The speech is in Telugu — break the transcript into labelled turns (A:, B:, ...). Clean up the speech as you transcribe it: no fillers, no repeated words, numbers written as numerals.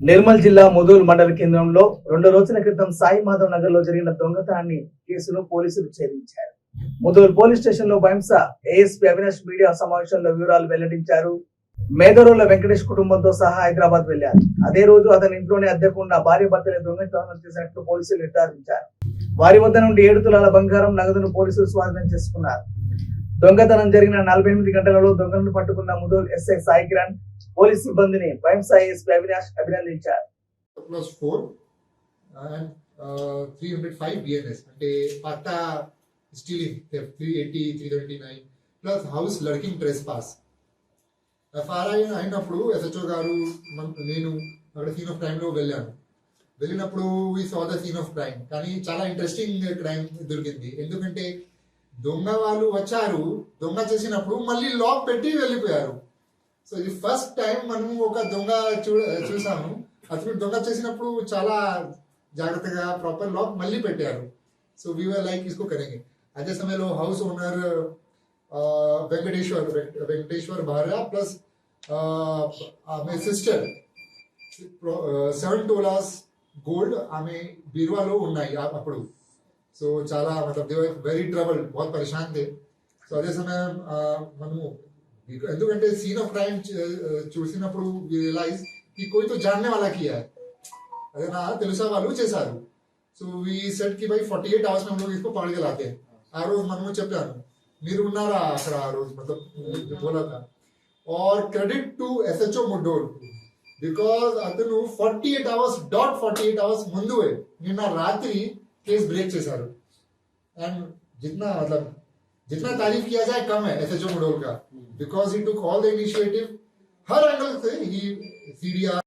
A: నిర్మల్ జిల్లా ముదూల్ మండల కేంద్రంలో 2 రోజుల క్రితం సాయి మాధవ్ నగర్ లో జరిగిన దొంగతనాన్ని కేసును పోలీసులు ఛేదించారు. ముదూల్ పోలీస్ స్టేషన్ లో బైంస ఏఎస్పీ అవినాష్ మీడియా సమావేశంలో వివరాలు వెల్లడించారు. మేదరోల వెంకటేష్ కుటుంబంతో సహా హైదరాబాద్ వెళ్లారు. అదే రోజు అతని ఇంట్లోనే అద్దెకున్న భార్య భర్తలే దొంగతనం చేసినట్లు పోలీసులు నిర్ధారించారు. వారి వద్ద నుండి 7 తులాల బంగారం నగదును పోలీసులు స్వాధీనం చేసుకున్నారు. దొంగతనం జరిగిన 48 గంటలలో దొంగలను పట్టుకున్న ముదూల్ ఎస్ఐ సాయి కిరణ్ పోలీస్ సిబ్బందిని బైంస ఏఎస్పీ అవినాష్ అభినందించారు.
B: +4 and 305 BNS అంటే పట్టా stealing 380 329 plus house lurking trespass FIR అయినప్పుడు ఎస్హెచ్ఓ గారు నేను అక్కడ సీన్ ఆఫ్ క్రైమ్ లో వెళ్ళినప్పుడు we saw the scene of crime. కానీ చాలా ఇంట్రెస్టింగ్ క్రైమ్ దొరికింది. ఎందుకంటే దొంగ వాళ్ళు వచ్చారు, దొంగ చేసినప్పుడు మళ్ళీ లాక్ పెట్టి వెళ్ళిపోయారు. సో ఇది ఫస్ట్ టైం మనం ఒక దొంగ చూసాము. అతను దొంగ చేసినప్పుడు చాలా జాగ్రత్తగా ప్రాపర్ లాక్ మళ్ళీ పెట్టారు. సో వీఆర్ లైక్ ఇసుకో కరెంगे. అదే సమయంలో హౌస్ ఓనర్ వెంకటేశ్వర్ భార్య ప్లస్ ఆమె సిస్టర్ 7 tolas గోల్డ్ ఆమె బీరువాలో ఉన్నాయి అప్పుడు. సో చాలా వెరీ ట్రబుల్ बहुत परेशान थे. సో అదే సమయం మనము ఎందుకంటే సీన్ ఆఫ్ క్రైమ్ చూసినప్పుడు రియలైజ్ కి कोई तो जानने वाला किया है, अरे ना తెలుసా వాళ్ళు చేశారు. సో వి సెట్ కి भाई 48 hours में हम लोग इसको पकड़ के लाते हैं. ఆ రోజు మనము చెప్పాను మీరు ఉన్నారా అక్కడ ఆ రోజు బోలా था. और क्रेडिट टू एसएचओ मुडोल बिकॉज అతను 48 hours ముందు నిన్న రాత్రి కేసు బ్రేక్ చేశారు. एंड जितना तारीफ किया जाए कम है एसएचओ मुडोल का, because he took all the initiative her angle से. ही सीडीआर